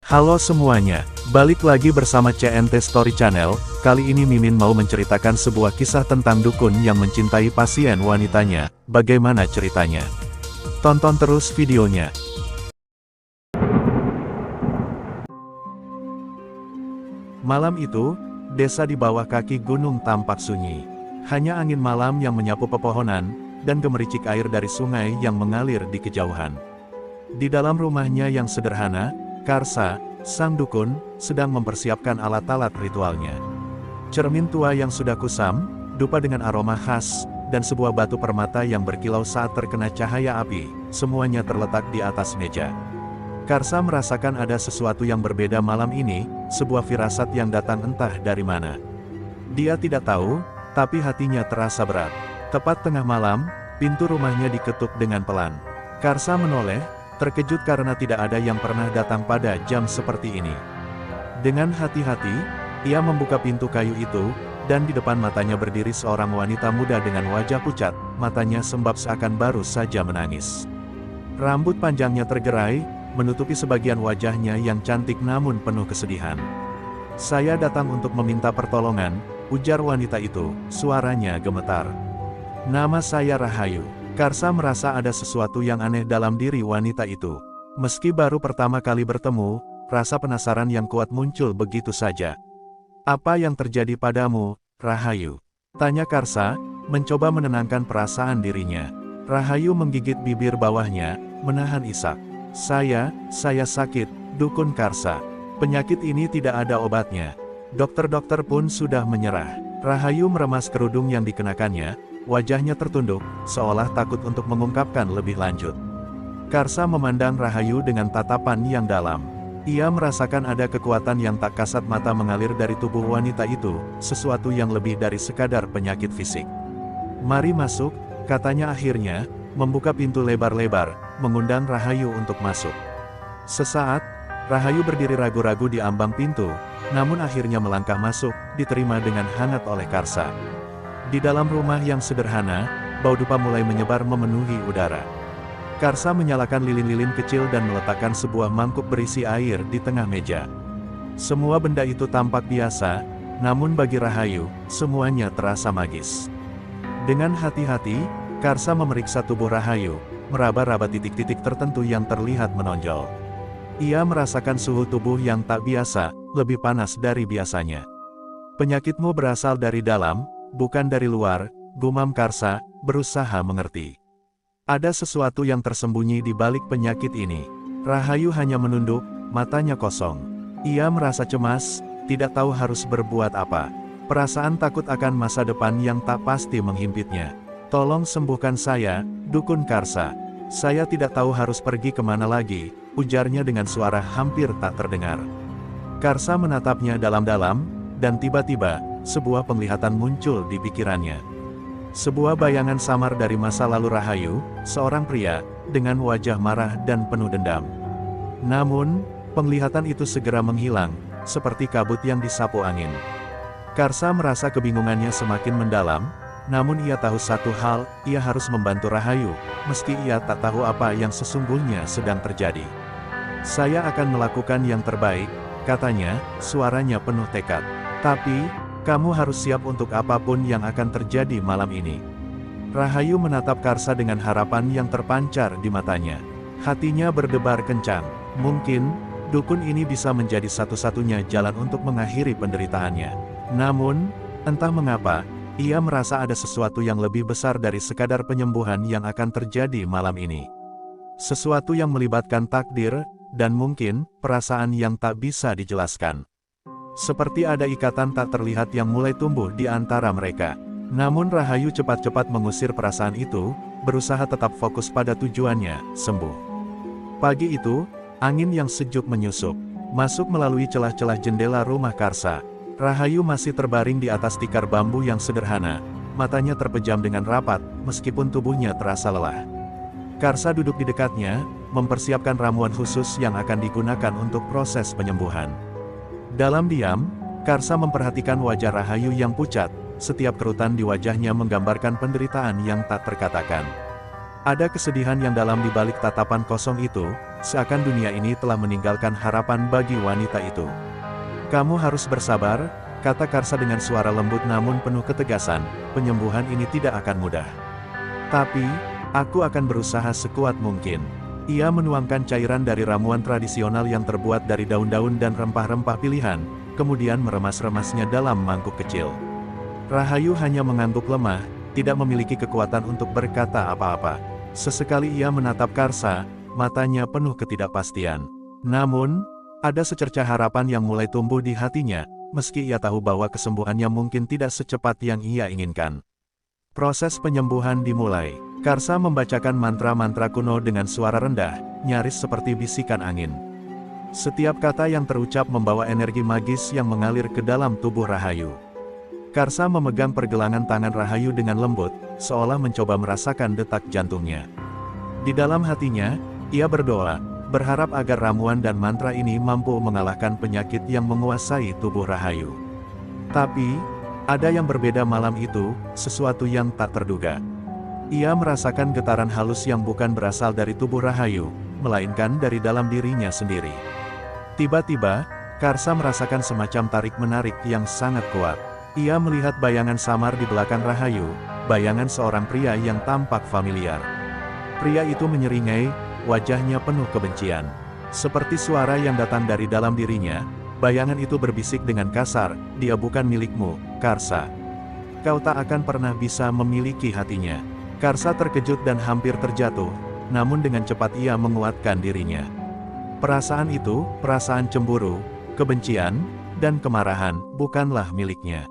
Halo semuanya, balik lagi bersama CNT Story Channel. Kali ini Mimin mau menceritakan sebuah kisah tentang dukun yang mencintai pasien wanitanya. Bagaimana ceritanya? Tonton terus videonya. Malam itu, desa di bawah kaki gunung tampak sunyi. Hanya angin malam yang menyapu pepohonan, dan gemericik air dari sungai yang mengalir di kejauhan. Di dalam rumahnya yang sederhana, Karsa, sang dukun, sedang mempersiapkan alat-alat ritualnya. Cermin tua yang sudah kusam, dupa dengan aroma khas, dan sebuah batu permata yang berkilau saat terkena cahaya api, semuanya terletak di atas meja. Karsa merasakan ada sesuatu yang berbeda malam ini, sebuah firasat yang datang entah dari mana. Dia tidak tahu, tapi hatinya terasa berat. Tepat tengah malam, pintu rumahnya diketuk dengan pelan. Karsa menoleh, terkejut karena tidak ada yang pernah datang pada jam seperti ini. Dengan hati-hati, ia membuka pintu kayu itu, dan di depan matanya berdiri seorang wanita muda dengan wajah pucat, matanya sembab seakan baru saja menangis. Rambut panjangnya tergerai, menutupi sebagian wajahnya yang cantik namun penuh kesedihan. "Saya datang untuk meminta pertolongan," ujar wanita itu, suaranya gemetar. "Nama saya Rahayu." Karsa merasa ada sesuatu yang aneh dalam diri wanita itu. Meski baru pertama kali bertemu, rasa penasaran yang kuat muncul begitu saja. "Apa yang terjadi padamu, Rahayu?" tanya Karsa, mencoba menenangkan perasaan dirinya. Rahayu menggigit bibir bawahnya, menahan isak. Saya sakit, dukun Karsa. Penyakit ini tidak ada obatnya. Dokter-dokter pun sudah menyerah." Rahayu meremas kerudung yang dikenakannya, wajahnya tertunduk, seolah takut untuk mengungkapkan lebih lanjut. Karsa memandang Rahayu dengan tatapan yang dalam. Ia merasakan ada kekuatan yang tak kasat mata mengalir dari tubuh wanita itu, sesuatu yang lebih dari sekadar penyakit fisik. "Mari masuk," katanya akhirnya, membuka pintu lebar-lebar, mengundang Rahayu untuk masuk. Sesaat, Rahayu berdiri ragu-ragu di ambang pintu, namun akhirnya melangkah masuk, diterima dengan hangat oleh Karsa. Di dalam rumah yang sederhana, bau dupa mulai menyebar memenuhi udara. Karsa menyalakan lilin-lilin kecil dan meletakkan sebuah mangkuk berisi air di tengah meja. Semua benda itu tampak biasa, namun bagi Rahayu, semuanya terasa magis. Dengan hati-hati, Karsa memeriksa tubuh Rahayu, meraba-raba titik-titik tertentu yang terlihat menonjol. Ia merasakan suhu tubuh yang tak biasa, lebih panas dari biasanya. "Penyakitmu berasal dari dalam, bukan dari luar," gumam Karsa, berusaha mengerti. Ada sesuatu yang tersembunyi di balik penyakit ini. Rahayu hanya menunduk, matanya kosong. Ia merasa cemas, tidak tahu harus berbuat apa. Perasaan takut akan masa depan yang tak pasti menghimpitnya. "Tolong sembuhkan saya, dukun Karsa. Saya tidak tahu harus pergi kemana lagi," ujarnya dengan suara hampir tak terdengar. Karsa menatapnya dalam-dalam, dan tiba-tiba, sebuah penglihatan muncul di pikirannya. Sebuah bayangan samar dari masa lalu Rahayu, seorang pria, dengan wajah marah dan penuh dendam. Namun, penglihatan itu segera menghilang, seperti kabut yang disapu angin. Karsa merasa kebingungannya semakin mendalam, namun ia tahu satu hal, ia harus membantu Rahayu, meski ia tak tahu apa yang sesungguhnya sedang terjadi. "Saya akan melakukan yang terbaik," katanya, suaranya penuh tekad. "Tapi, kamu harus siap untuk apapun yang akan terjadi malam ini." Rahayu menatap Karsa dengan harapan yang terpancar di matanya. Hatinya berdebar kencang. Mungkin, dukun ini bisa menjadi satu-satunya jalan untuk mengakhiri penderitaannya. Namun, entah mengapa, ia merasa ada sesuatu yang lebih besar dari sekadar penyembuhan yang akan terjadi malam ini. Sesuatu yang melibatkan takdir, dan mungkin, perasaan yang tak bisa dijelaskan. Seperti ada ikatan tak terlihat yang mulai tumbuh di antara mereka. Namun Rahayu cepat-cepat mengusir perasaan itu, berusaha tetap fokus pada tujuannya, sembuh. Pagi itu, angin yang sejuk menyusup, masuk melalui celah-celah jendela rumah Karsa. Rahayu masih terbaring di atas tikar bambu yang sederhana, matanya terpejam dengan rapat, meskipun tubuhnya terasa lelah. Karsa duduk di dekatnya, mempersiapkan ramuan khusus yang akan digunakan untuk proses penyembuhan. Dalam diam, Karsa memperhatikan wajah Rahayu yang pucat, setiap kerutan di wajahnya menggambarkan penderitaan yang tak terkatakan. Ada kesedihan yang dalam di balik tatapan kosong itu, seakan dunia ini telah meninggalkan harapan bagi wanita itu. "Kamu harus bersabar," kata Karsa dengan suara lembut namun penuh ketegasan, "penyembuhan ini tidak akan mudah. Tapi, aku akan berusaha sekuat mungkin." Ia menuangkan cairan dari ramuan tradisional yang terbuat dari daun-daun dan rempah-rempah pilihan, kemudian meremas-remasnya dalam mangkuk kecil. Rahayu hanya mengangguk lemah, tidak memiliki kekuatan untuk berkata apa-apa. Sesekali ia menatap Karsa, matanya penuh ketidakpastian. Namun, ada secercah harapan yang mulai tumbuh di hatinya, meski ia tahu bahwa kesembuhannya mungkin tidak secepat yang ia inginkan. Proses penyembuhan dimulai. Karsa membacakan mantra-mantra kuno dengan suara rendah, nyaris seperti bisikan angin. Setiap kata yang terucap membawa energi magis yang mengalir ke dalam tubuh Rahayu. Karsa memegang pergelangan tangan Rahayu dengan lembut, seolah mencoba merasakan detak jantungnya. Di dalam hatinya, ia berdoa, berharap agar ramuan dan mantra ini mampu mengalahkan penyakit yang menguasai tubuh Rahayu. Tapi, ada yang berbeda malam itu, sesuatu yang tak terduga. Ia merasakan getaran halus yang bukan berasal dari tubuh Rahayu, melainkan dari dalam dirinya sendiri. Tiba-tiba, Karsa merasakan semacam tarik-menarik yang sangat kuat. Ia melihat bayangan samar di belakang Rahayu, bayangan seorang pria yang tampak familiar. Pria itu menyeringai, wajahnya penuh kebencian. Seperti suara yang datang dari dalam dirinya, bayangan itu berbisik dengan kasar, "Dia bukan milikmu, Karsa. Kau tak akan pernah bisa memiliki hatinya." Karsa terkejut dan hampir terjatuh, namun dengan cepat ia menguatkan dirinya. Perasaan itu, perasaan cemburu, kebencian, dan kemarahan, bukanlah miliknya.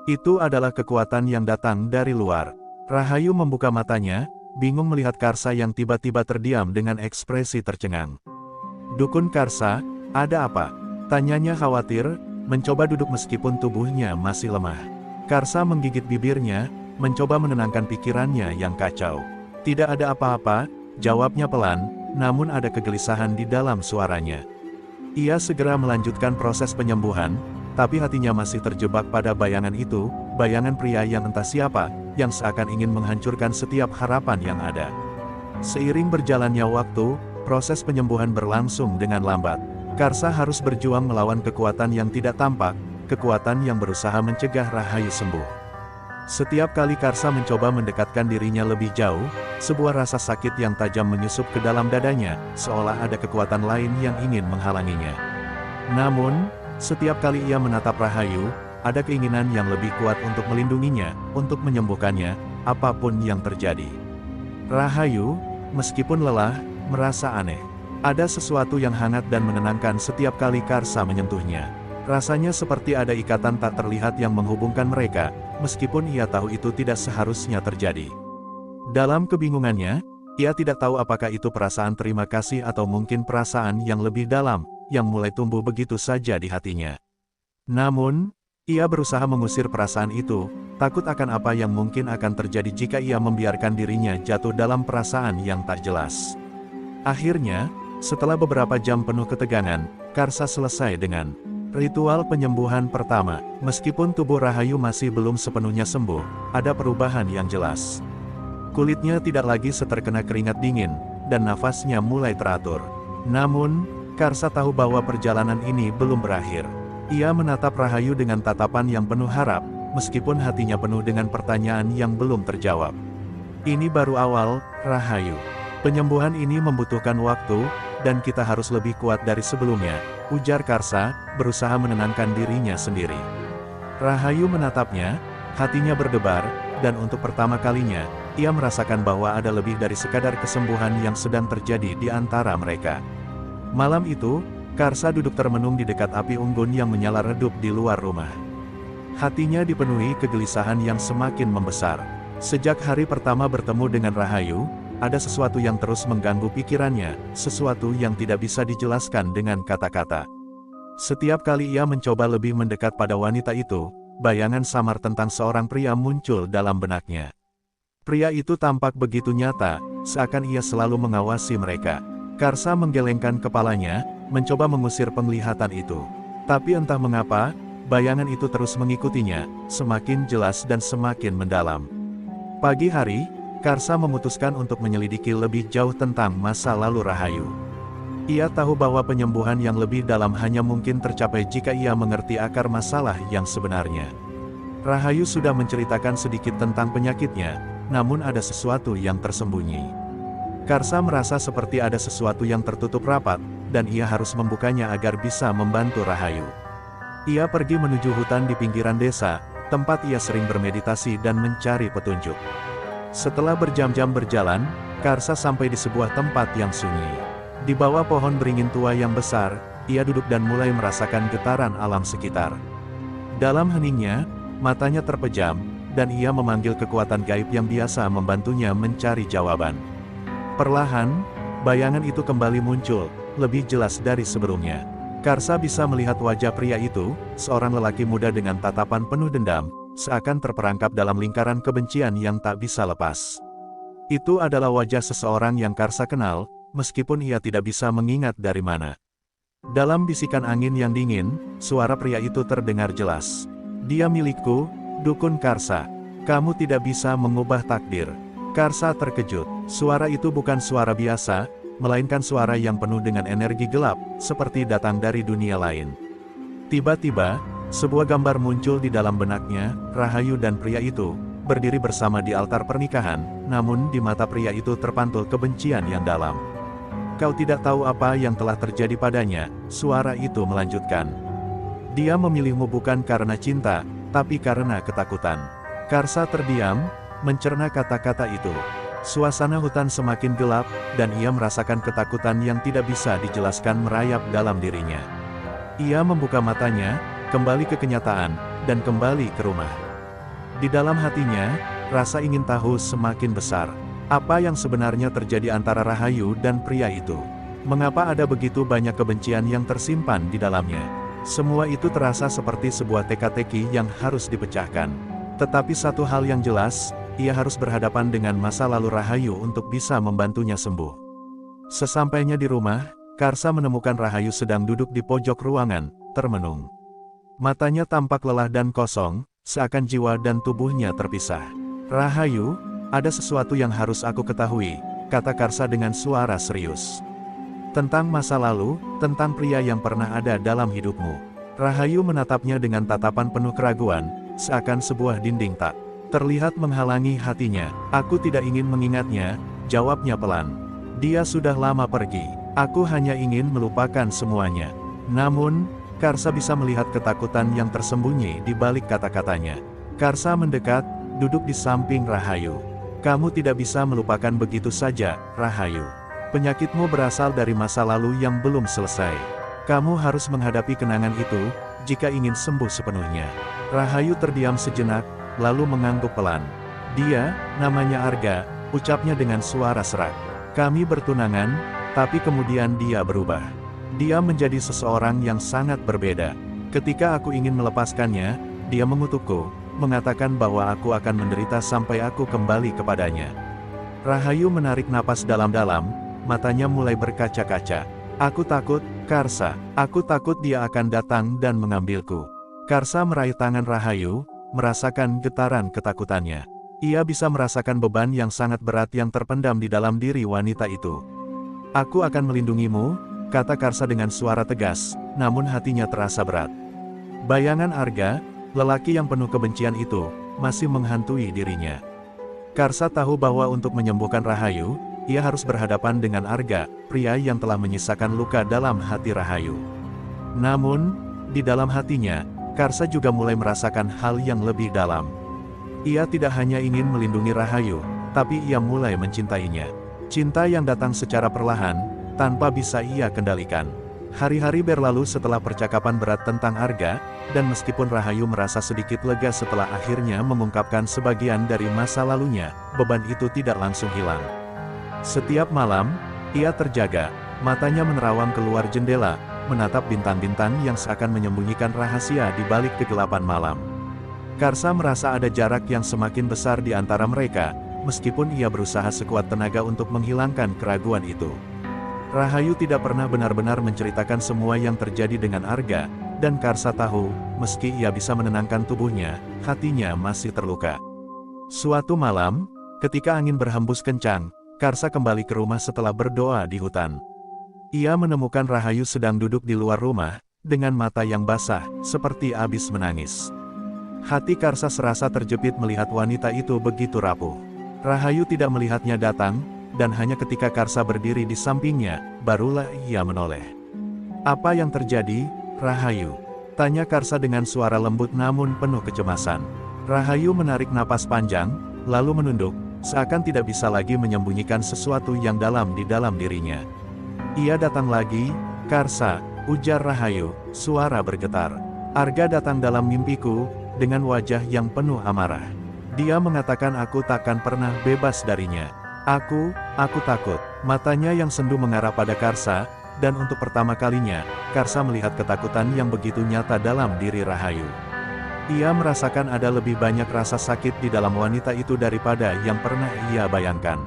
Itu adalah kekuatan yang datang dari luar. Rahayu membuka matanya, bingung melihat Karsa yang tiba-tiba terdiam dengan ekspresi tercengang. "Dukun Karsa, ada apa?" tanyanya khawatir, mencoba duduk meskipun tubuhnya masih lemah. Karsa menggigit bibirnya, mencoba menenangkan pikirannya yang kacau. "Tidak ada apa-apa," jawabnya pelan, namun ada kegelisahan di dalam suaranya. Ia segera melanjutkan proses penyembuhan, tapi hatinya masih terjebak pada bayangan itu, bayangan pria yang entah siapa, yang seakan ingin menghancurkan setiap harapan yang ada. Seiring berjalannya waktu, proses penyembuhan berlangsung dengan lambat. Karsa harus berjuang melawan kekuatan yang tidak tampak, kekuatan yang berusaha mencegah Rahayu sembuh. Setiap kali Karsa mencoba mendekatkan dirinya lebih jauh, sebuah rasa sakit yang tajam menyusup ke dalam dadanya, seolah ada kekuatan lain yang ingin menghalanginya. Namun, setiap kali ia menatap Rahayu, ada keinginan yang lebih kuat untuk melindunginya, untuk menyembuhkannya, apapun yang terjadi. Rahayu, meskipun lelah, merasa aneh. Ada sesuatu yang hangat dan menenangkan setiap kali Karsa menyentuhnya. Rasanya seperti ada ikatan tak terlihat yang menghubungkan mereka, meskipun ia tahu itu tidak seharusnya terjadi. Dalam kebingungannya, ia tidak tahu apakah itu perasaan terima kasih atau mungkin perasaan yang lebih dalam, yang mulai tumbuh begitu saja di hatinya. Namun, ia berusaha mengusir perasaan itu, takut akan apa yang mungkin akan terjadi jika ia membiarkan dirinya jatuh dalam perasaan yang tak jelas. Akhirnya, setelah beberapa jam penuh ketegangan, Karsa selesai dengan ritual penyembuhan pertama. Meskipun tubuh Rahayu masih belum sepenuhnya sembuh, ada perubahan yang jelas. Kulitnya tidak lagi seterkena keringat dingin, dan nafasnya mulai teratur. Namun, Karsa tahu bahwa perjalanan ini belum berakhir. Ia menatap Rahayu dengan tatapan yang penuh harap, meskipun hatinya penuh dengan pertanyaan yang belum terjawab. "Ini baru awal, Rahayu. Penyembuhan ini membutuhkan waktu, dan kita harus lebih kuat dari sebelumnya," ujar Karsa, berusaha menenangkan dirinya sendiri. Rahayu menatapnya, hatinya berdebar, dan untuk pertama kalinya, ia merasakan bahwa ada lebih dari sekadar kesembuhan yang sedang terjadi di antara mereka. Malam itu, Karsa duduk termenung di dekat api unggun yang menyala redup di luar rumah. Hatinya dipenuhi kegelisahan yang semakin membesar. Sejak hari pertama bertemu dengan Rahayu, ada sesuatu yang terus mengganggu pikirannya, sesuatu yang tidak bisa dijelaskan dengan kata-kata. Setiap kali ia mencoba lebih mendekat pada wanita itu, bayangan samar tentang seorang pria muncul dalam benaknya. Pria itu tampak begitu nyata, seakan ia selalu mengawasi mereka. Karsa menggelengkan kepalanya, mencoba mengusir penglihatan itu. Tapi entah mengapa, bayangan itu terus mengikutinya, semakin jelas dan semakin mendalam. Pagi hari, Karsa memutuskan untuk menyelidiki lebih jauh tentang masa lalu Rahayu. Ia tahu bahwa penyembuhan yang lebih dalam hanya mungkin tercapai jika ia mengerti akar masalah yang sebenarnya. Rahayu sudah menceritakan sedikit tentang penyakitnya, namun ada sesuatu yang tersembunyi. Karsa merasa seperti ada sesuatu yang tertutup rapat, dan ia harus membukanya agar bisa membantu Rahayu. Ia pergi menuju hutan di pinggiran desa, tempat ia sering bermeditasi dan mencari petunjuk. Setelah berjam-jam berjalan, Karsa sampai di sebuah tempat yang sunyi. Di bawah pohon beringin tua yang besar, ia duduk dan mulai merasakan getaran alam sekitar. Dalam heningnya, matanya terpejam, dan ia memanggil kekuatan gaib yang biasa membantunya mencari jawaban. Perlahan, bayangan itu kembali muncul, lebih jelas dari sebelumnya. Karsa bisa melihat wajah pria itu, seorang lelaki muda dengan tatapan penuh dendam, seakan terperangkap dalam lingkaran kebencian yang tak bisa lepas. Itu adalah wajah seseorang yang Karsa kenal, meskipun ia tidak bisa mengingat dari mana. Dalam bisikan angin yang dingin, suara pria itu terdengar jelas. "Dia milikku, Dukun Karsa. Kamu tidak bisa mengubah takdir." Karsa terkejut. Suara itu bukan suara biasa, melainkan suara yang penuh dengan energi gelap, seperti datang dari dunia lain. Tiba-tiba, sebuah gambar muncul di dalam benaknya. Rahayu dan pria itu berdiri bersama di altar pernikahan, namun di mata pria itu terpantul kebencian yang dalam. "Kau tidak tahu apa yang telah terjadi padanya," suara itu melanjutkan. "Dia memilihmu bukan karena cinta, tapi karena ketakutan." Karsa terdiam, mencerna kata-kata itu. Suasana hutan semakin gelap, dan ia merasakan ketakutan yang tidak bisa dijelaskan merayap dalam dirinya. Ia membuka matanya, kembali ke kenyataan, dan kembali ke rumah. Di dalam hatinya, rasa ingin tahu semakin besar. Apa yang sebenarnya terjadi antara Rahayu dan pria itu? Mengapa ada begitu banyak kebencian yang tersimpan di dalamnya? Semua itu terasa seperti sebuah teka-teki yang harus dipecahkan. Tetapi satu hal yang jelas, ia harus berhadapan dengan masa lalu Rahayu untuk bisa membantunya sembuh. Sesampainya di rumah, Karsa menemukan Rahayu sedang duduk di pojok ruangan, termenung. Matanya tampak lelah dan kosong, seakan jiwa dan tubuhnya terpisah. "Rahayu, ada sesuatu yang harus aku ketahui," kata Karsa dengan suara serius. "Tentang masa lalu, tentang pria yang pernah ada dalam hidupmu." Rahayu menatapnya dengan tatapan penuh keraguan, seakan sebuah dinding tak terlihat menghalangi hatinya. "Aku tidak ingin mengingatnya," jawabnya pelan. "Dia sudah lama pergi. Aku hanya ingin melupakan semuanya." Namun, Karsa bisa melihat ketakutan yang tersembunyi di balik kata-katanya. Karsa mendekat, duduk di samping Rahayu. "Kamu tidak bisa melupakan begitu saja, Rahayu. Penyakitmu berasal dari masa lalu yang belum selesai. Kamu harus menghadapi kenangan itu, jika ingin sembuh sepenuhnya." Rahayu terdiam sejenak, lalu mengangguk pelan. "Dia, namanya Arga," ucapnya dengan suara serak. "Kami bertunangan, tapi kemudian dia berubah. Dia menjadi seseorang yang sangat berbeda. Ketika aku ingin melepaskannya, dia mengutukku, mengatakan bahwa aku akan menderita sampai aku kembali kepadanya." Rahayu menarik napas dalam-dalam, matanya mulai berkaca-kaca. "Aku takut, Karsa. Aku takut dia akan datang dan mengambilku." Karsa meraih tangan Rahayu, merasakan getaran ketakutannya. Ia bisa merasakan beban yang sangat berat yang terpendam di dalam diri wanita itu. "Aku akan melindungimu," kata Karsa dengan suara tegas, namun hatinya terasa berat. Bayangan Arga, lelaki yang penuh kebencian itu, masih menghantui dirinya. Karsa tahu bahwa untuk menyembuhkan Rahayu, ia harus berhadapan dengan Arga, pria yang telah menyisakan luka dalam hati Rahayu. Namun, di dalam hatinya, Karsa juga mulai merasakan hal yang lebih dalam. Ia tidak hanya ingin melindungi Rahayu, tapi ia mulai mencintainya. Cinta yang datang secara perlahan, tanpa bisa ia kendalikan. Hari-hari berlalu setelah percakapan berat tentang Arga, dan meskipun Rahayu merasa sedikit lega setelah akhirnya mengungkapkan sebagian dari masa lalunya, beban itu tidak langsung hilang. Setiap malam, ia terjaga, matanya menerawang keluar jendela, menatap bintang-bintang yang seakan menyembunyikan rahasia di balik kegelapan malam. Karsa merasa ada jarak yang semakin besar di antara mereka, meskipun ia berusaha sekuat tenaga untuk menghilangkan keraguan itu. Rahayu tidak pernah benar-benar menceritakan semua yang terjadi dengan Arga, dan Karsa tahu, meski ia bisa menenangkan tubuhnya, hatinya masih terluka. Suatu malam, ketika angin berhembus kencang, Karsa kembali ke rumah setelah berdoa di hutan. Ia menemukan Rahayu sedang duduk di luar rumah, dengan mata yang basah, seperti habis menangis. Hati Karsa serasa terjepit melihat wanita itu begitu rapuh. Rahayu tidak melihatnya datang, dan hanya ketika Karsa berdiri di sampingnya, barulah ia menoleh. "Apa yang terjadi, Rahayu?" tanya Karsa dengan suara lembut namun penuh kecemasan. Rahayu menarik napas panjang, lalu menunduk, seakan tidak bisa lagi menyembunyikan sesuatu yang dalam di dalam dirinya. "Ia datang lagi, Karsa," ujar Rahayu, suara bergetar. "Arga datang dalam mimpiku, dengan wajah yang penuh amarah. Dia mengatakan aku takkan pernah bebas darinya. Aku takut." Matanya yang sendu mengarah pada Karsa, dan untuk pertama kalinya, Karsa melihat ketakutan yang begitu nyata dalam diri Rahayu. Ia merasakan ada lebih banyak rasa sakit di dalam wanita itu daripada yang pernah ia bayangkan.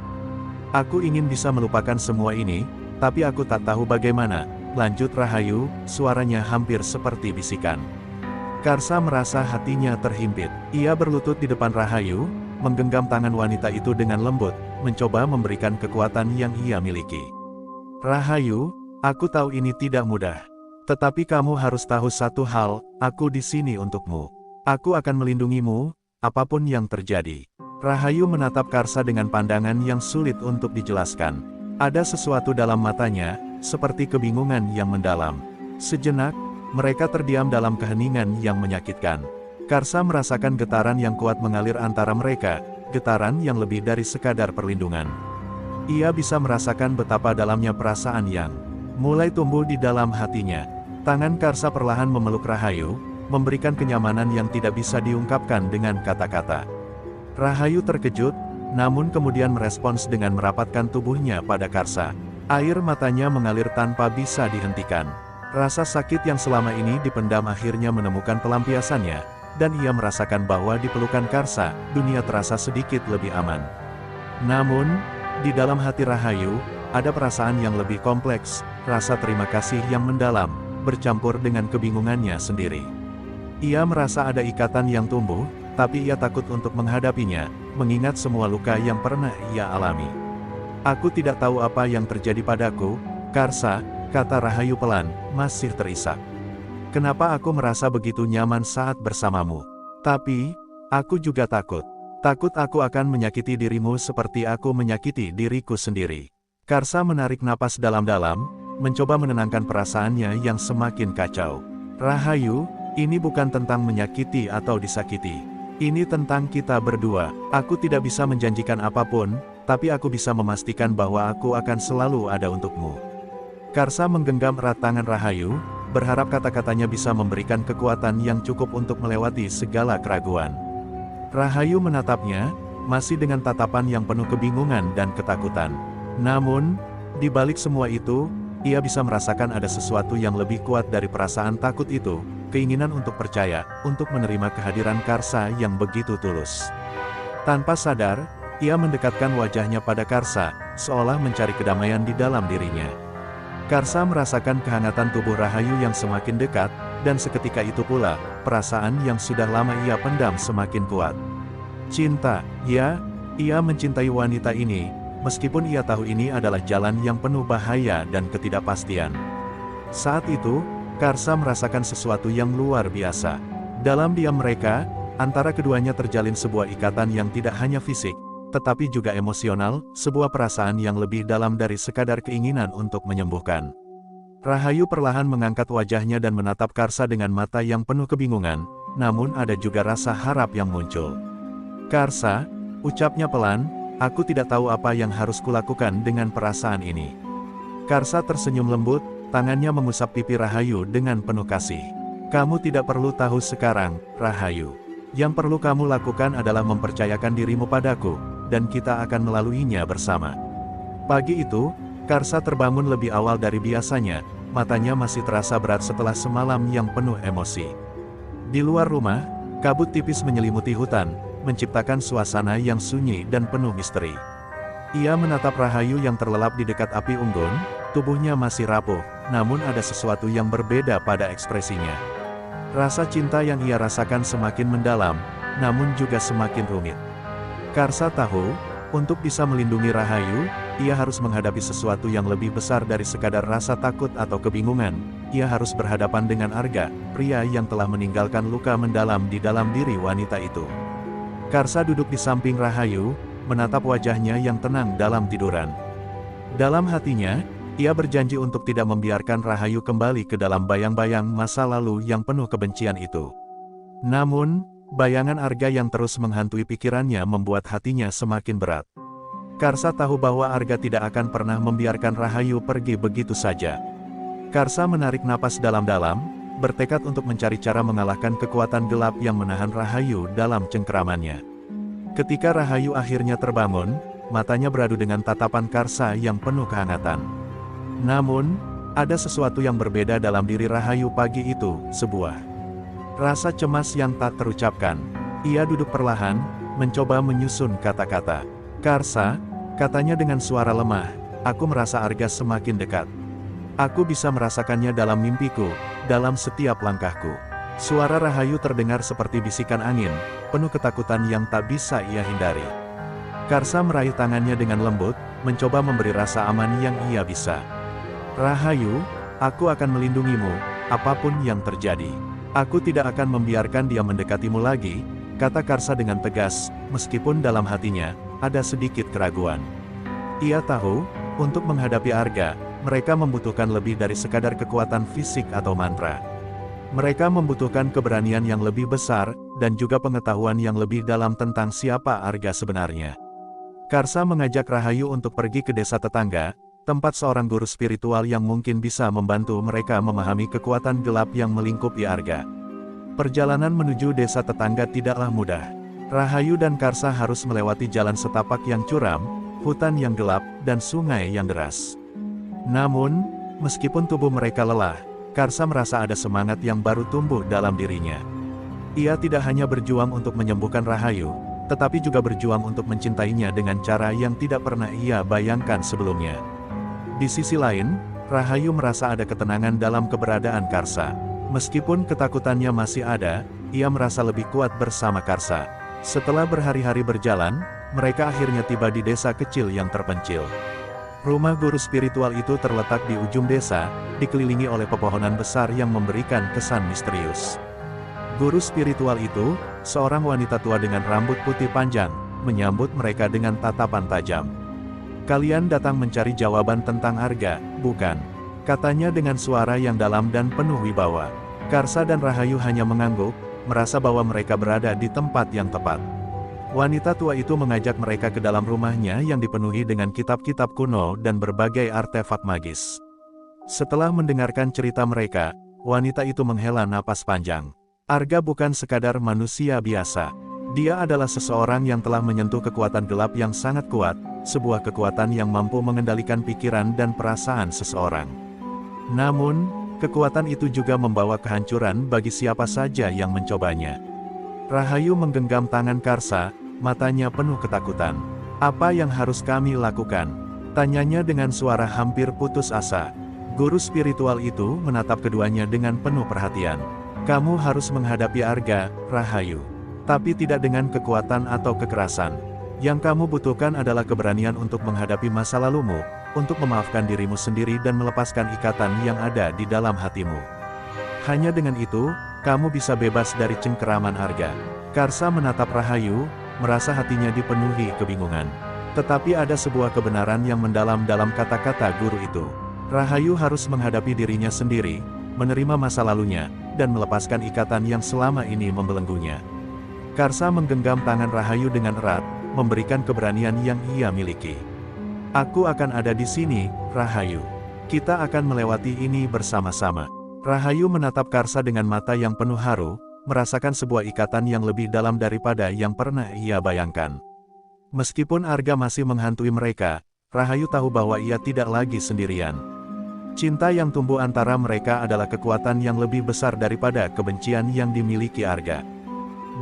"Aku ingin bisa melupakan semua ini, tapi aku tak tahu bagaimana," lanjut Rahayu, suaranya hampir seperti bisikan. Karsa merasa hatinya terhimpit. Ia berlutut di depan Rahayu, menggenggam tangan wanita itu dengan lembut, mencoba memberikan kekuatan yang ia miliki. "Rahayu, aku tahu ini tidak mudah. Tetapi kamu harus tahu satu hal, aku di sini untukmu. Aku akan melindungimu, apapun yang terjadi." Rahayu menatap Karsa dengan pandangan yang sulit untuk dijelaskan. Ada sesuatu dalam matanya, seperti kebingungan yang mendalam. Sejenak, mereka terdiam dalam keheningan yang menyakitkan. Karsa merasakan getaran yang kuat mengalir antara mereka, getaran yang lebih dari sekadar perlindungan. Ia bisa merasakan betapa dalamnya perasaan yang mulai tumbuh di dalam hatinya. Tangan Karsa perlahan memeluk Rahayu, memberikan kenyamanan yang tidak bisa diungkapkan dengan kata-kata. Rahayu terkejut, namun kemudian merespons dengan merapatkan tubuhnya pada Karsa. Air matanya mengalir tanpa bisa dihentikan. Rasa sakit yang selama ini dipendam akhirnya menemukan pelampiasannya, dan ia merasakan bahwa di pelukan Karsa, dunia terasa sedikit lebih aman. Namun, di dalam hati Rahayu, ada perasaan yang lebih kompleks, rasa terima kasih yang mendalam, bercampur dengan kebingungannya sendiri. Ia merasa ada ikatan yang tumbuh, tapi ia takut untuk menghadapinya, mengingat semua luka yang pernah ia alami. "Aku tidak tahu apa yang terjadi padaku, Karsa," kata Rahayu pelan, masih terisak. "Kenapa aku merasa begitu nyaman saat bersamamu? Tapi, aku juga takut. Takut aku akan menyakiti dirimu seperti aku menyakiti diriku sendiri." Karsa menarik napas dalam-dalam, mencoba menenangkan perasaannya yang semakin kacau. "Rahayu, ini bukan tentang menyakiti atau disakiti. Ini tentang kita berdua. Aku tidak bisa menjanjikan apapun, tapi aku bisa memastikan bahwa aku akan selalu ada untukmu." Karsa menggenggam erat tangan Rahayu, berharap kata-katanya bisa memberikan kekuatan yang cukup untuk melewati segala keraguan. Rahayu menatapnya, masih dengan tatapan yang penuh kebingungan dan ketakutan. Namun, di balik semua itu, ia bisa merasakan ada sesuatu yang lebih kuat dari perasaan takut itu, keinginan untuk percaya, untuk menerima kehadiran Karsa yang begitu tulus. Tanpa sadar, ia mendekatkan wajahnya pada Karsa, seolah mencari kedamaian di dalam dirinya. Karsa merasakan kehangatan tubuh Rahayu yang semakin dekat, dan seketika itu pula, perasaan yang sudah lama ia pendam semakin kuat. Cinta, ya, ia mencintai wanita ini, meskipun ia tahu ini adalah jalan yang penuh bahaya dan ketidakpastian. Saat itu, Karsa merasakan sesuatu yang luar biasa. Dalam diam mereka, antara keduanya terjalin sebuah ikatan yang tidak hanya fisik, tetapi juga emosional, sebuah perasaan yang lebih dalam dari sekadar keinginan untuk menyembuhkan. Rahayu perlahan mengangkat wajahnya dan menatap Karsa dengan mata yang penuh kebingungan, namun ada juga rasa harap yang muncul. "Karsa," ucapnya pelan, "aku tidak tahu apa yang harus kulakukan dengan perasaan ini." Karsa tersenyum lembut, tangannya mengusap pipi Rahayu dengan penuh kasih. "Kamu tidak perlu tahu sekarang, Rahayu. Yang perlu kamu lakukan adalah mempercayakan dirimu padaku, dan kita akan melaluinya bersama." Pagi itu, Karsa terbangun lebih awal dari biasanya, matanya masih terasa berat setelah semalam yang penuh emosi. Di luar rumah, kabut tipis menyelimuti hutan, menciptakan suasana yang sunyi dan penuh misteri. Ia menatap Rahayu yang terlelap di dekat api unggun, tubuhnya masih rapuh, namun ada sesuatu yang berbeda pada ekspresinya. Rasa cinta yang ia rasakan semakin mendalam, namun juga semakin rumit. Karsa tahu, untuk bisa melindungi Rahayu, ia harus menghadapi sesuatu yang lebih besar dari sekadar rasa takut atau kebingungan. Ia harus berhadapan dengan Arga, pria yang telah meninggalkan luka mendalam di dalam diri wanita itu. Karsa duduk di samping Rahayu, menatap wajahnya yang tenang dalam tiduran. Dalam hatinya, ia berjanji untuk tidak membiarkan Rahayu kembali ke dalam bayang-bayang masa lalu yang penuh kebencian itu. Namun, bayangan Arga yang terus menghantui pikirannya membuat hatinya semakin berat. Karsa tahu bahwa Arga tidak akan pernah membiarkan Rahayu pergi begitu saja. Karsa menarik napas dalam-dalam, bertekad untuk mencari cara mengalahkan kekuatan gelap yang menahan Rahayu dalam cengkeramannya. Ketika Rahayu akhirnya terbangun, matanya beradu dengan tatapan Karsa yang penuh kehangatan. Namun, ada sesuatu yang berbeda dalam diri Rahayu pagi itu, sebuah rasa cemas yang tak terucapkan. Ia duduk perlahan, mencoba menyusun kata-kata. Karsa, katanya dengan suara lemah, aku merasa Arga semakin dekat. Aku bisa merasakannya dalam mimpiku, dalam setiap langkahku. Suara Rahayu terdengar seperti bisikan angin, penuh ketakutan yang tak bisa ia hindari. Karsa meraih tangannya dengan lembut, mencoba memberi rasa aman yang ia bisa. Rahayu, aku akan melindungimu, apapun yang terjadi. Aku tidak akan membiarkan dia mendekatimu lagi, kata Karsa dengan tegas, meskipun dalam hatinya, ada sedikit keraguan. Ia tahu, untuk menghadapi Arga, mereka membutuhkan lebih dari sekadar kekuatan fisik atau mantra. Mereka membutuhkan keberanian yang lebih besar, dan juga pengetahuan yang lebih dalam tentang siapa Arga sebenarnya. Karsa mengajak Rahayu untuk pergi ke desa tetangga, tempat seorang guru spiritual yang mungkin bisa membantu mereka memahami kekuatan gelap yang melingkupi Arga. Perjalanan menuju desa tetangga tidaklah mudah. Rahayu dan Karsa harus melewati jalan setapak yang curam, hutan yang gelap, dan sungai yang deras. Namun, meskipun tubuh mereka lelah, Karsa merasa ada semangat yang baru tumbuh dalam dirinya. Ia tidak hanya berjuang untuk menyembuhkan Rahayu, tetapi juga berjuang untuk mencintainya dengan cara yang tidak pernah ia bayangkan sebelumnya. Di sisi lain, Rahayu merasa ada ketenangan dalam keberadaan Karsa. Meskipun ketakutannya masih ada, ia merasa lebih kuat bersama Karsa. Setelah berhari-hari berjalan, mereka akhirnya tiba di desa kecil yang terpencil. Rumah guru spiritual itu terletak di ujung desa, dikelilingi oleh pepohonan besar yang memberikan kesan misterius. Guru spiritual itu, seorang wanita tua dengan rambut putih panjang, menyambut mereka dengan tatapan tajam. Kalian datang mencari jawaban tentang Arga, bukan? Katanya dengan suara yang dalam dan penuh wibawa. Karsa dan Rahayu hanya mengangguk, merasa bahwa mereka berada di tempat yang tepat. Wanita tua itu mengajak mereka ke dalam rumahnya yang dipenuhi dengan kitab-kitab kuno dan berbagai artefak magis. Setelah mendengarkan cerita mereka, wanita itu menghela napas panjang. Arga bukan sekadar manusia biasa. Dia adalah seseorang yang telah menyentuh kekuatan gelap yang sangat kuat, sebuah kekuatan yang mampu mengendalikan pikiran dan perasaan seseorang. Namun, kekuatan itu juga membawa kehancuran bagi siapa saja yang mencobanya. Rahayu menggenggam tangan Karsa, matanya penuh ketakutan. Apa yang harus kami lakukan? Tanyanya dengan suara hampir putus asa. Guru spiritual itu menatap keduanya dengan penuh perhatian. Kamu harus menghadapi Arga, Rahayu. Tapi tidak dengan kekuatan atau kekerasan. Yang kamu butuhkan adalah keberanian untuk menghadapi masa lalumu, untuk memaafkan dirimu sendiri dan melepaskan ikatan yang ada di dalam hatimu. Hanya dengan itu, kamu bisa bebas dari cengkeraman Arga. Karsa menatap Rahayu, merasa hatinya dipenuhi kebingungan. Tetapi ada sebuah kebenaran yang mendalam dalam kata-kata guru itu. Rahayu harus menghadapi dirinya sendiri, menerima masa lalunya, dan melepaskan ikatan yang selama ini membelenggunya. Karsa menggenggam tangan Rahayu dengan erat, memberikan keberanian yang ia miliki. Aku akan ada di sini, Rahayu. Kita akan melewati ini bersama-sama. Rahayu menatap Karsa dengan mata yang penuh haru, merasakan sebuah ikatan yang lebih dalam daripada yang pernah ia bayangkan. Meskipun Arga masih menghantui mereka, Rahayu tahu bahwa ia tidak lagi sendirian. Cinta yang tumbuh antara mereka adalah kekuatan yang lebih besar daripada kebencian yang dimiliki Arga.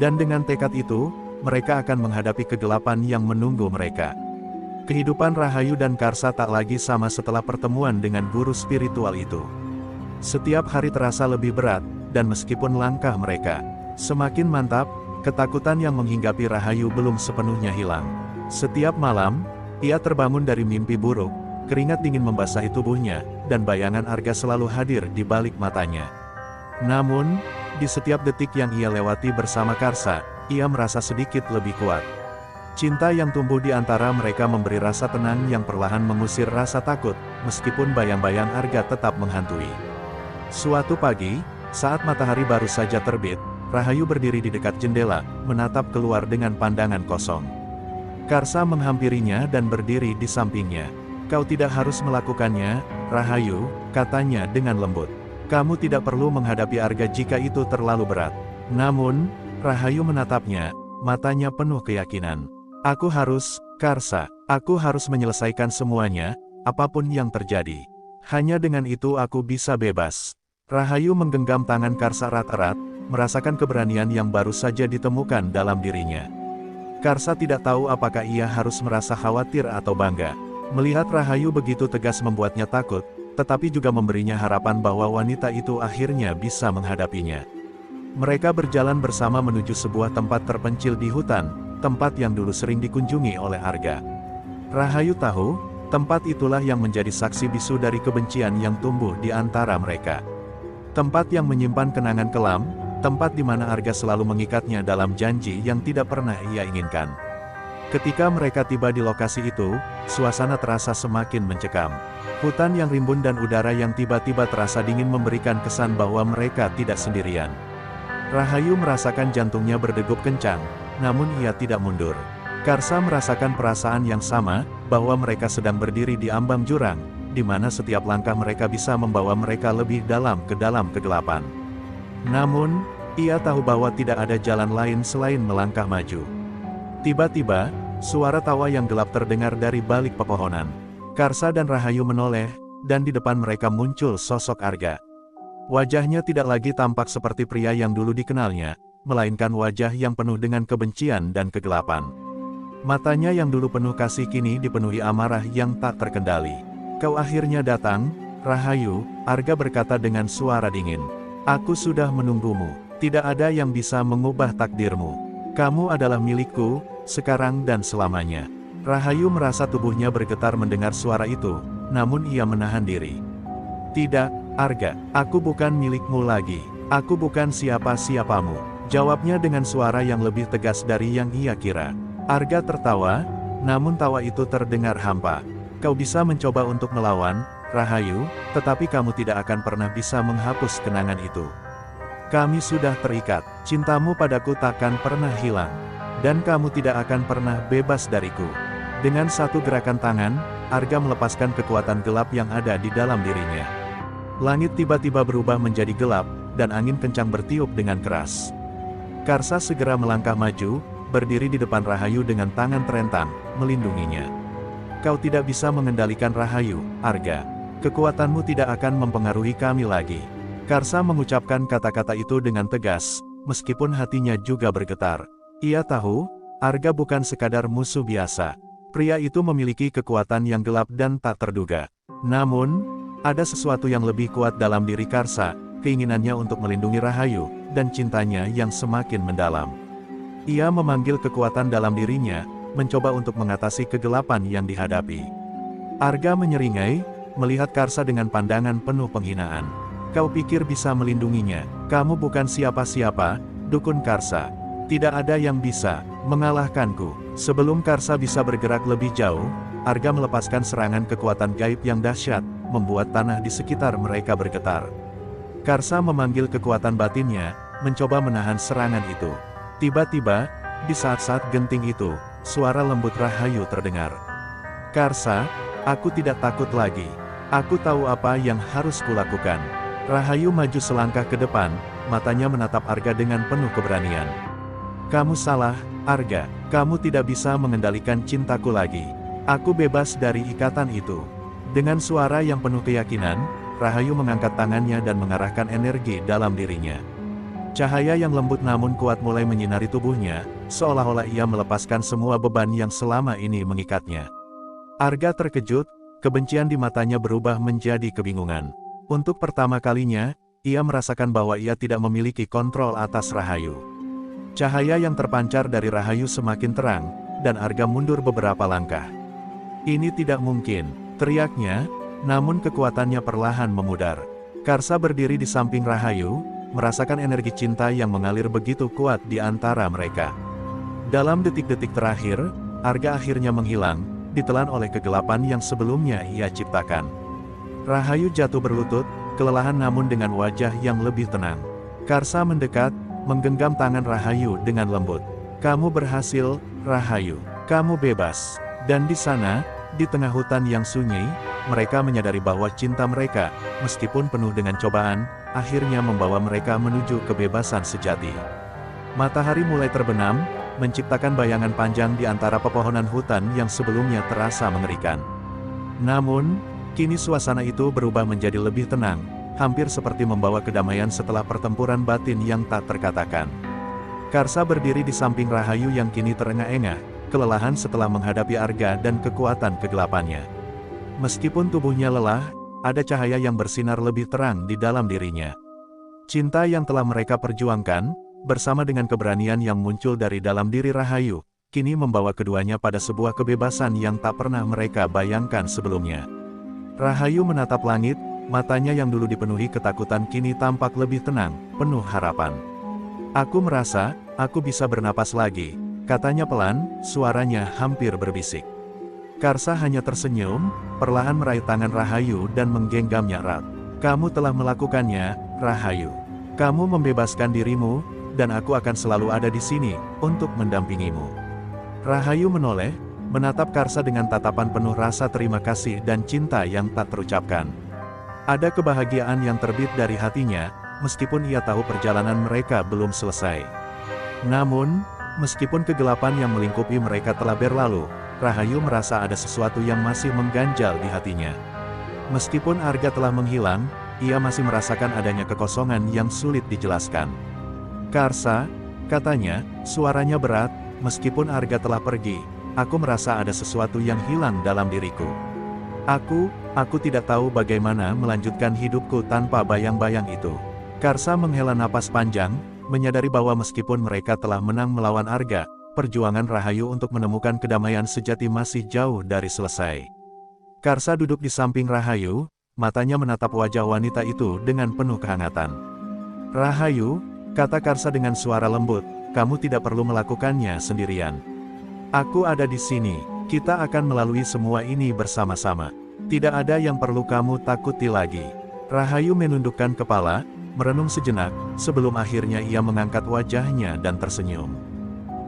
Dan dengan tekad itu, mereka akan menghadapi kegelapan yang menunggu mereka. Kehidupan Rahayu dan Karsa tak lagi sama setelah pertemuan dengan guru spiritual itu. Setiap hari terasa lebih berat, dan meskipun langkah mereka semakin mantap, ketakutan yang menghinggapi Rahayu belum sepenuhnya hilang. Setiap malam, Ia terbangun dari mimpi buruk, keringat dingin membasahi tubuhnya, dan bayangan Arga selalu hadir di balik matanya. Namun, di setiap detik yang ia lewati bersama Karsa, ia merasa sedikit lebih kuat. Cinta yang tumbuh di antara mereka memberi rasa tenang yang perlahan mengusir rasa takut, meskipun bayang-bayang Arga tetap menghantui. Suatu pagi, saat matahari baru saja terbit, Rahayu berdiri di dekat jendela, menatap keluar dengan pandangan kosong. Karsa menghampirinya dan berdiri di sampingnya. "Kau tidak harus melakukannya, Rahayu," katanya dengan lembut. "Kamu tidak perlu menghadapi Arga jika itu terlalu berat." Namun, Rahayu menatapnya, matanya penuh keyakinan. "Aku harus, Karsa, aku harus menyelesaikan semuanya, apapun yang terjadi. Hanya dengan itu aku bisa bebas." Rahayu menggenggam tangan Karsa erat-erat, merasakan keberanian yang baru saja ditemukan dalam dirinya. Karsa tidak tahu apakah ia harus merasa khawatir atau bangga. Melihat Rahayu begitu tegas membuatnya takut, tetapi juga memberinya harapan bahwa wanita itu akhirnya bisa menghadapinya. Mereka berjalan bersama menuju sebuah tempat terpencil di hutan, tempat yang dulu sering dikunjungi oleh Arga. Rahayu tahu, tempat itulah yang menjadi saksi bisu dari kebencian yang tumbuh di antara mereka. Tempat yang menyimpan kenangan kelam, tempat di mana Arga selalu mengikatnya dalam janji yang tidak pernah ia inginkan. Ketika mereka tiba di lokasi itu, suasana terasa semakin mencekam. Hutan yang rimbun dan udara yang tiba-tiba terasa dingin memberikan kesan bahwa mereka tidak sendirian. Rahayu merasakan jantungnya berdegup kencang, namun ia tidak mundur. Karsa merasakan perasaan yang sama, bahwa mereka sedang berdiri di ambang jurang, di mana setiap langkah mereka bisa membawa mereka lebih dalam ke dalam kegelapan. Namun, ia tahu bahwa tidak ada jalan lain selain melangkah maju. Tiba-tiba, suara tawa yang gelap terdengar dari balik pepohonan. Karsa dan Rahayu menoleh, dan di depan mereka muncul sosok Arga. Wajahnya tidak lagi tampak seperti pria yang dulu dikenalnya, melainkan wajah yang penuh dengan kebencian dan kegelapan. Matanya yang dulu penuh kasih kini dipenuhi amarah yang tak terkendali. "Kau akhirnya datang, Rahayu," Arga berkata dengan suara dingin. "Aku sudah menunggumu. Tidak ada yang bisa mengubah takdirmu. Kamu adalah milikku, sekarang dan selamanya." Rahayu merasa tubuhnya bergetar mendengar suara itu, namun ia menahan diri. "Tidak, Arga, aku bukan milikmu lagi. Aku bukan siapa-siapamu," jawabnya dengan suara yang lebih tegas dari yang ia kira. Arga tertawa, namun tawa itu terdengar hampa. "Kau bisa mencoba untuk melawan, Rahayu, tetapi kamu tidak akan pernah bisa menghapus kenangan itu. Kami sudah terikat, cintamu padaku takkan pernah hilang, dan kamu tidak akan pernah bebas dariku." Dengan satu gerakan tangan, Arga melepaskan kekuatan gelap yang ada di dalam dirinya. Langit tiba-tiba berubah menjadi gelap, dan angin kencang bertiup dengan keras. Karsa segera melangkah maju, berdiri di depan Rahayu dengan tangan terentang, melindunginya. "Kau tidak bisa mengendalikan Rahayu, Arga. Kekuatanmu tidak akan mempengaruhi kami lagi." Karsa mengucapkan kata-kata itu dengan tegas, meskipun hatinya juga bergetar. Ia tahu, Arga bukan sekadar musuh biasa. Pria itu memiliki kekuatan yang gelap dan tak terduga. Namun, ada sesuatu yang lebih kuat dalam diri Karsa, keinginannya untuk melindungi Rahayu, dan cintanya yang semakin mendalam. Ia memanggil kekuatan dalam dirinya, mencoba untuk mengatasi kegelapan yang dihadapi. Arga menyeringai, melihat Karsa dengan pandangan penuh penghinaan. "Kau pikir bisa melindunginya? Kamu bukan siapa-siapa, dukun Karsa. Tidak ada yang bisa mengalahkanku." Sebelum Karsa bisa bergerak lebih jauh, Arga melepaskan serangan kekuatan gaib yang dahsyat, membuat tanah di sekitar mereka bergetar. Karsa memanggil kekuatan batinnya, mencoba menahan serangan itu. Tiba-tiba, di saat-saat genting itu, suara lembut Rahayu terdengar. "Karsa, aku tidak takut lagi. Aku tahu apa yang harus kulakukan." Rahayu maju selangkah ke depan, matanya menatap Arga dengan penuh keberanian. "Kamu salah, Arga. Kamu tidak bisa mengendalikan cintaku lagi. Aku bebas dari ikatan itu." Dengan suara yang penuh keyakinan, Rahayu mengangkat tangannya dan mengarahkan energi dalam dirinya. Cahaya yang lembut namun kuat mulai menyinari tubuhnya, seolah-olah ia melepaskan semua beban yang selama ini mengikatnya. Arga terkejut, kebencian di matanya berubah menjadi kebingungan. Untuk pertama kalinya, ia merasakan bahwa ia tidak memiliki kontrol atas Rahayu. Cahaya yang terpancar dari Rahayu semakin terang, dan Arga mundur beberapa langkah. Ini tidak mungkin, teriaknya, namun kekuatannya perlahan memudar. Karsa berdiri di samping Rahayu, merasakan energi cinta yang mengalir begitu kuat di antara mereka. Dalam detik-detik terakhir, Arga akhirnya menghilang, ditelan oleh kegelapan yang sebelumnya ia ciptakan. Rahayu jatuh berlutut, kelelahan namun dengan wajah yang lebih tenang. Karsa mendekat, menggenggam tangan Rahayu dengan lembut. "Kamu berhasil, Rahayu. Kamu bebas." Dan di sana, di tengah hutan yang sunyi, mereka menyadari bahwa cinta mereka, meskipun penuh dengan cobaan, akhirnya membawa mereka menuju kebebasan sejati. Matahari mulai terbenam, menciptakan bayangan panjang di antara pepohonan hutan yang sebelumnya terasa mengerikan. Namun, kini suasana itu berubah menjadi lebih tenang, hampir seperti membawa kedamaian setelah pertempuran batin yang tak terkatakan. Karsa berdiri di samping Rahayu yang kini terengah-engah, kelelahan setelah menghadapi Arga dan kekuatan kegelapannya. Meskipun tubuhnya lelah, ada cahaya yang bersinar lebih terang di dalam dirinya. Cinta yang telah mereka perjuangkan, bersama dengan keberanian yang muncul dari dalam diri Rahayu, kini membawa keduanya pada sebuah kebebasan yang tak pernah mereka bayangkan sebelumnya. Rahayu menatap langit, matanya yang dulu dipenuhi ketakutan kini tampak lebih tenang, penuh harapan. "Aku merasa, aku bisa bernapas lagi," katanya pelan, suaranya hampir berbisik. Karsa hanya tersenyum, perlahan meraih tangan Rahayu dan menggenggamnya erat. "Kamu telah melakukannya, Rahayu. Kamu membebaskan dirimu, dan aku akan selalu ada di sini, untuk mendampingimu." Rahayu menoleh, menatap Karsa dengan tatapan penuh rasa terima kasih dan cinta yang tak terucapkan. Ada kebahagiaan yang terbit dari hatinya, meskipun ia tahu perjalanan mereka belum selesai. Namun, meskipun kegelapan yang melingkupi mereka telah berlalu, Rahayu merasa ada sesuatu yang masih mengganjal di hatinya. Meskipun Arga telah menghilang, ia masih merasakan adanya kekosongan yang sulit dijelaskan. "Karsa," katanya, suaranya berat, "meskipun Arga telah pergi, aku merasa ada sesuatu yang hilang dalam diriku. Aku tidak tahu bagaimana melanjutkan hidupku tanpa bayang-bayang itu." Karsa menghela napas panjang, menyadari bahwa meskipun mereka telah menang melawan Arga, perjuangan Rahayu untuk menemukan kedamaian sejati masih jauh dari selesai. Karsa duduk di samping Rahayu, matanya menatap wajah wanita itu dengan penuh kehangatan. "Rahayu," kata Karsa dengan suara lembut, "kamu tidak perlu melakukannya sendirian. Aku ada di sini, kita akan melalui semua ini bersama-sama. Tidak ada yang perlu kamu takuti lagi." Rahayu menundukkan kepala, merenung sejenak, sebelum akhirnya ia mengangkat wajahnya dan tersenyum.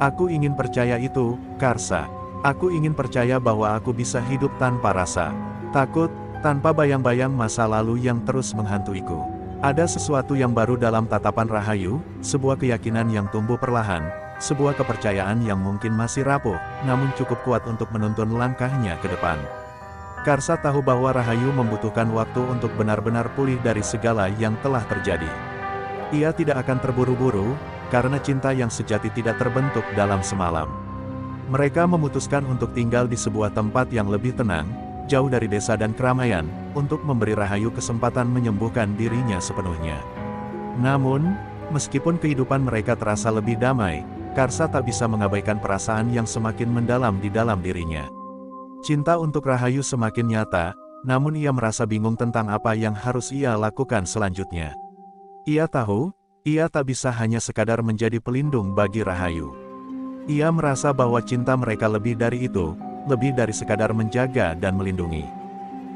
"Aku ingin percaya itu, Karsa. Aku ingin percaya bahwa aku bisa hidup tanpa rasa takut, tanpa bayang-bayang masa lalu yang terus menghantuiku." Ada sesuatu yang baru dalam tatapan Rahayu, sebuah keyakinan yang tumbuh perlahan, sebuah kepercayaan yang mungkin masih rapuh, namun cukup kuat untuk menuntun langkahnya ke depan. Karsa tahu bahwa Rahayu membutuhkan waktu untuk benar-benar pulih dari segala yang telah terjadi. Ia tidak akan terburu-buru, karena cinta yang sejati tidak terbentuk dalam semalam. Mereka memutuskan untuk tinggal di sebuah tempat yang lebih tenang, jauh dari desa dan keramaian, untuk memberi Rahayu kesempatan menyembuhkan dirinya sepenuhnya. Namun, meskipun kehidupan mereka terasa lebih damai, Karsa tak bisa mengabaikan perasaan yang semakin mendalam di dalam dirinya. Cinta untuk Rahayu semakin nyata, namun ia merasa bingung tentang apa yang harus ia lakukan selanjutnya. Ia tahu, ia tak bisa hanya sekadar menjadi pelindung bagi Rahayu. Ia merasa bahwa cinta mereka lebih dari itu, lebih dari sekadar menjaga dan melindungi.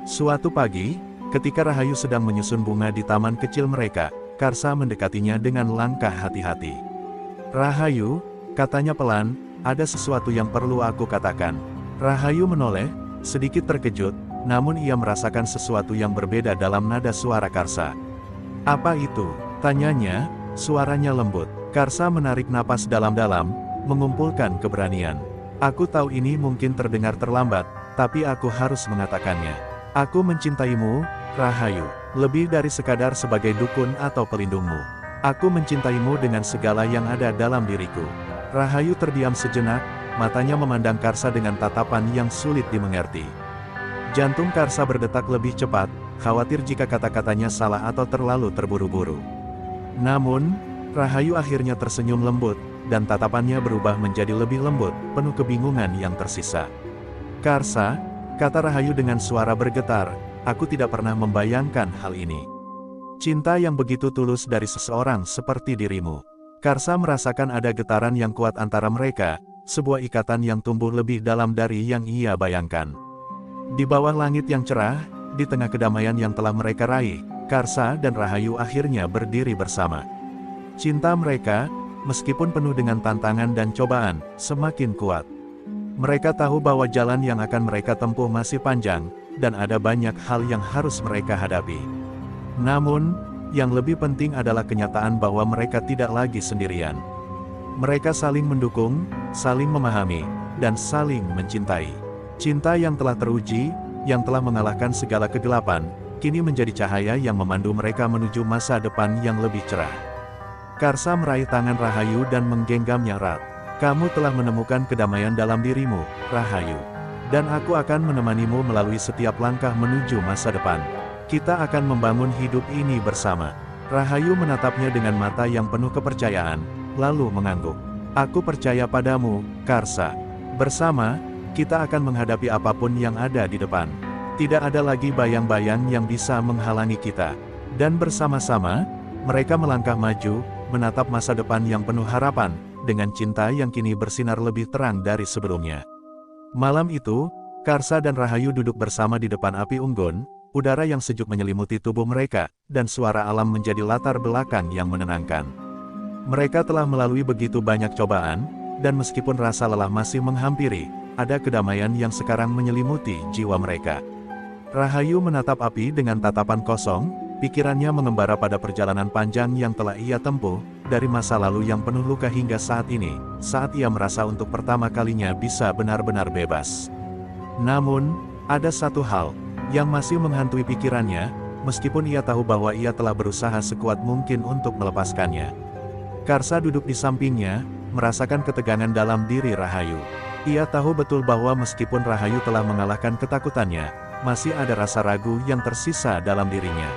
Suatu pagi, ketika Rahayu sedang menyusun bunga di taman kecil mereka, Karsa mendekatinya dengan langkah hati-hati. "Rahayu," katanya pelan, "ada sesuatu yang perlu aku katakan." Rahayu menoleh, sedikit terkejut, namun ia merasakan sesuatu yang berbeda dalam nada suara Karsa. "Apa itu?" tanyanya, suaranya lembut. Karsa menarik napas dalam-dalam, mengumpulkan keberanian. "Aku tahu ini mungkin terdengar terlambat, tapi aku harus mengatakannya. Aku mencintaimu, Rahayu, lebih dari sekadar sebagai dukun atau pelindungmu. Aku mencintaimu dengan segala yang ada dalam diriku." Rahayu terdiam sejenak, matanya memandang Karsa dengan tatapan yang sulit dimengerti. Jantung Karsa berdetak lebih cepat, khawatir jika kata-katanya salah atau terlalu terburu-buru. Namun, Rahayu akhirnya tersenyum lembut, dan tatapannya berubah menjadi lebih lembut, penuh kebingungan yang tersisa. "Karsa," kata Rahayu dengan suara bergetar, aku tidak pernah membayangkan hal ini. Cinta yang begitu tulus dari seseorang seperti dirimu. Karsa merasakan ada getaran yang kuat antara mereka, sebuah ikatan yang tumbuh lebih dalam dari yang ia bayangkan. Di bawah langit yang cerah, di tengah kedamaian yang telah mereka raih, Karsa dan Rahayu akhirnya berdiri bersama. Cinta mereka, meskipun penuh dengan tantangan dan cobaan, semakin kuat. Mereka tahu bahwa jalan yang akan mereka tempuh masih panjang, dan ada banyak hal yang harus mereka hadapi. Namun, yang lebih penting adalah kenyataan bahwa mereka tidak lagi sendirian. Mereka saling mendukung, saling memahami, dan saling mencintai. Cinta yang telah teruji, yang telah mengalahkan segala kegelapan, kini menjadi cahaya yang memandu mereka menuju masa depan yang lebih cerah. Karsa meraih tangan Rahayu dan menggenggamnya erat. Kamu telah menemukan kedamaian dalam dirimu, Rahayu. Dan aku akan menemanimu melalui setiap langkah menuju masa depan. Kita akan membangun hidup ini bersama. Rahayu menatapnya dengan mata yang penuh kepercayaan, lalu mengangguk. Aku percaya padamu, Karsa. Bersama, kita akan menghadapi apapun yang ada di depan. Tidak ada lagi bayang-bayang yang bisa menghalangi kita. Dan bersama-sama, mereka melangkah maju, menatap masa depan yang penuh harapan, dengan cinta yang kini bersinar lebih terang dari sebelumnya. Malam itu, Karsa dan Rahayu duduk bersama di depan api unggun, udara yang sejuk menyelimuti tubuh mereka, dan suara alam menjadi latar belakang yang menenangkan. Mereka telah melalui begitu banyak cobaan, dan meskipun rasa lelah masih menghampiri, ada kedamaian yang sekarang menyelimuti jiwa mereka. Rahayu menatap api dengan tatapan kosong, pikirannya mengembara pada perjalanan panjang yang telah ia tempuh, dari masa lalu yang penuh luka hingga saat ini, saat ia merasa untuk pertama kalinya bisa benar-benar bebas. Namun, ada satu hal yang masih menghantui pikirannya, meskipun ia tahu bahwa ia telah berusaha sekuat mungkin untuk melepaskannya. Karsa duduk di sampingnya, merasakan ketegangan dalam diri Rahayu. Ia tahu betul bahwa meskipun Rahayu telah mengalahkan ketakutannya, masih ada rasa ragu yang tersisa dalam dirinya.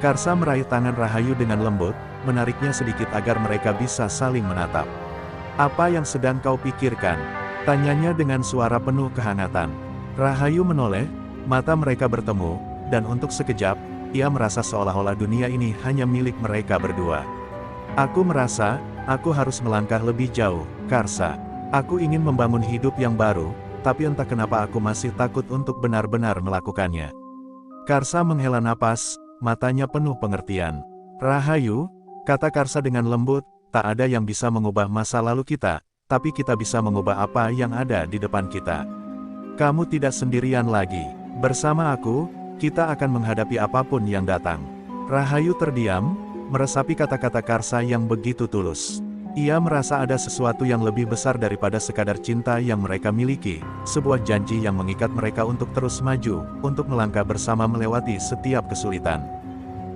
Karsa meraih tangan Rahayu dengan lembut, menariknya sedikit agar mereka bisa saling menatap. Apa yang sedang kau pikirkan? Tanyanya dengan suara penuh kehangatan. Rahayu menoleh, mata mereka bertemu, dan untuk sekejap, ia merasa seolah-olah dunia ini hanya milik mereka berdua. Aku merasa, aku harus melangkah lebih jauh, Karsa. Aku ingin membangun hidup yang baru, tapi entah kenapa aku masih takut untuk benar-benar melakukannya. Karsa menghela napas, matanya penuh pengertian. Rahayu, kata Karsa dengan lembut, tak ada yang bisa mengubah masa lalu kita, tapi kita bisa mengubah apa yang ada di depan kita. Kamu tidak sendirian lagi. Bersama aku, kita akan menghadapi apapun yang datang. Rahayu terdiam, meresapi kata-kata Karsa yang begitu tulus. Ia merasa ada sesuatu yang lebih besar daripada sekadar cinta yang mereka miliki, sebuah janji yang mengikat mereka untuk terus maju, untuk melangkah bersama melewati setiap kesulitan.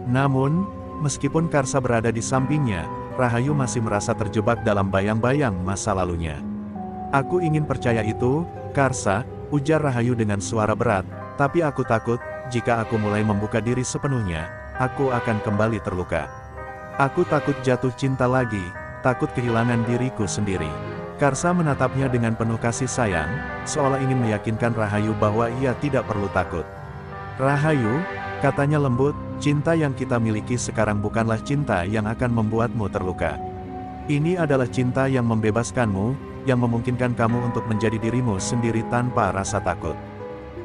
Namun, meskipun Karsa berada di sampingnya, Rahayu masih merasa terjebak dalam bayang-bayang masa lalunya. Aku ingin percaya itu, Karsa, ujar Rahayu dengan suara berat, tapi aku takut, jika aku mulai membuka diri sepenuhnya, aku akan kembali terluka. Aku takut jatuh cinta lagi, takut kehilangan diriku sendiri. Karsa menatapnya dengan penuh kasih sayang, seolah ingin meyakinkan Rahayu bahwa ia tidak perlu takut. Rahayu, katanya lembut, cinta yang kita miliki sekarang bukanlah cinta yang akan membuatmu terluka. Ini adalah cinta yang membebaskanmu, yang memungkinkan kamu untuk menjadi dirimu sendiri tanpa rasa takut.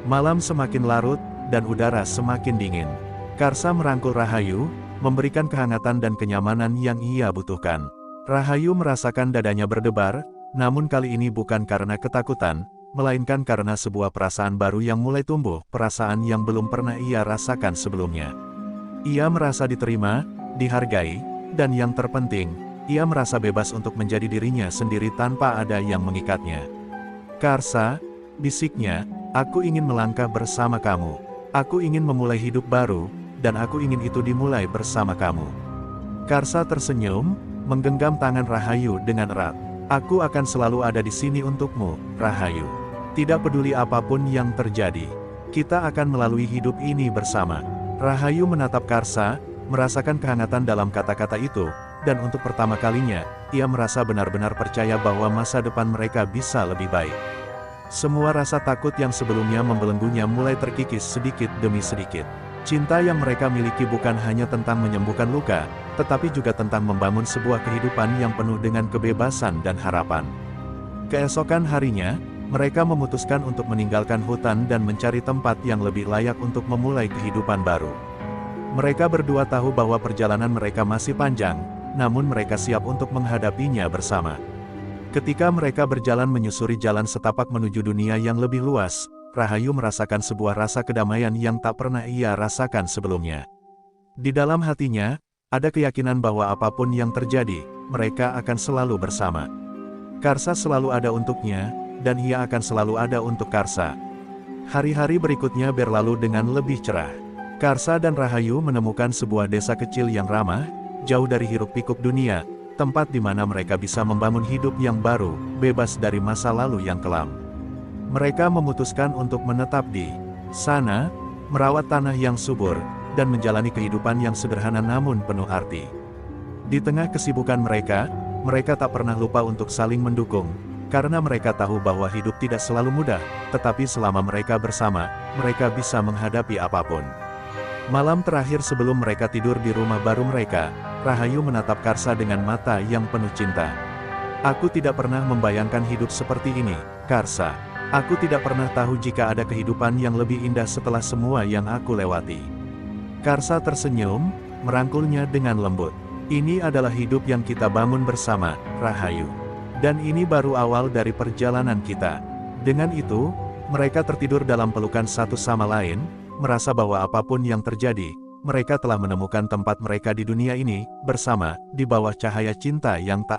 Malam semakin larut, dan udara semakin dingin. Karsa merangkul Rahayu, memberikan kehangatan dan kenyamanan yang ia butuhkan. Rahayu merasakan dadanya berdebar, namun kali ini bukan karena ketakutan, melainkan karena sebuah perasaan baru yang mulai tumbuh, perasaan yang belum pernah ia rasakan sebelumnya. Ia merasa diterima, dihargai, dan yang terpenting, ia merasa bebas untuk menjadi dirinya sendiri tanpa ada yang mengikatnya. Karsa, bisiknya, aku ingin melangkah bersama kamu. Aku ingin memulai hidup baru, dan aku ingin itu dimulai bersama kamu. Karsa tersenyum, menggenggam tangan Rahayu dengan erat. Aku akan selalu ada di sini untukmu, Rahayu. Tidak peduli apapun yang terjadi. Kita akan melalui hidup ini bersama. Rahayu menatap Karsa, merasakan kehangatan dalam kata-kata itu, dan untuk pertama kalinya, ia merasa benar-benar percaya bahwa masa depan mereka bisa lebih baik. Semua rasa takut yang sebelumnya membelenggunya mulai terkikis sedikit demi sedikit. Cinta yang mereka miliki bukan hanya tentang menyembuhkan luka, tetapi juga tentang membangun sebuah kehidupan yang penuh dengan kebebasan dan harapan. Keesokan harinya, mereka memutuskan untuk meninggalkan hutan dan mencari tempat yang lebih layak untuk memulai kehidupan baru. Mereka berdua tahu bahwa perjalanan mereka masih panjang, namun mereka siap untuk menghadapinya bersama. Ketika mereka berjalan menyusuri jalan setapak menuju dunia yang lebih luas, Rahayu merasakan sebuah rasa kedamaian yang tak pernah ia rasakan sebelumnya. Di dalam hatinya, ada keyakinan bahwa apapun yang terjadi, mereka akan selalu bersama. Karsa selalu ada untuknya, dan ia akan selalu ada untuk Karsa. Hari-hari berikutnya berlalu dengan lebih cerah. Karsa dan Rahayu menemukan sebuah desa kecil yang ramah, jauh dari hiruk-pikuk dunia, tempat di mana mereka bisa membangun hidup yang baru, bebas dari masa lalu yang kelam. Mereka memutuskan untuk menetap di sana, merawat tanah yang subur, dan menjalani kehidupan yang sederhana namun penuh arti. Di tengah kesibukan mereka tak pernah lupa untuk saling mendukung, karena mereka tahu bahwa hidup tidak selalu mudah, tetapi selama mereka bersama, mereka bisa menghadapi apapun. Malam terakhir sebelum mereka tidur di rumah baru mereka, Rahayu menatap Karsa dengan mata yang penuh cinta. Aku tidak pernah membayangkan hidup seperti ini, Karsa. Aku tidak pernah tahu jika ada kehidupan yang lebih indah setelah semua yang aku lewati. Karsa tersenyum, merangkulnya dengan lembut. Ini adalah hidup yang kita bangun bersama, Rahayu. Dan ini baru awal dari perjalanan kita. Dengan itu, mereka tertidur dalam pelukan satu sama lain, merasa bahwa apapun yang terjadi, mereka telah menemukan tempat mereka di dunia ini, bersama, di bawah cahaya cinta yang tak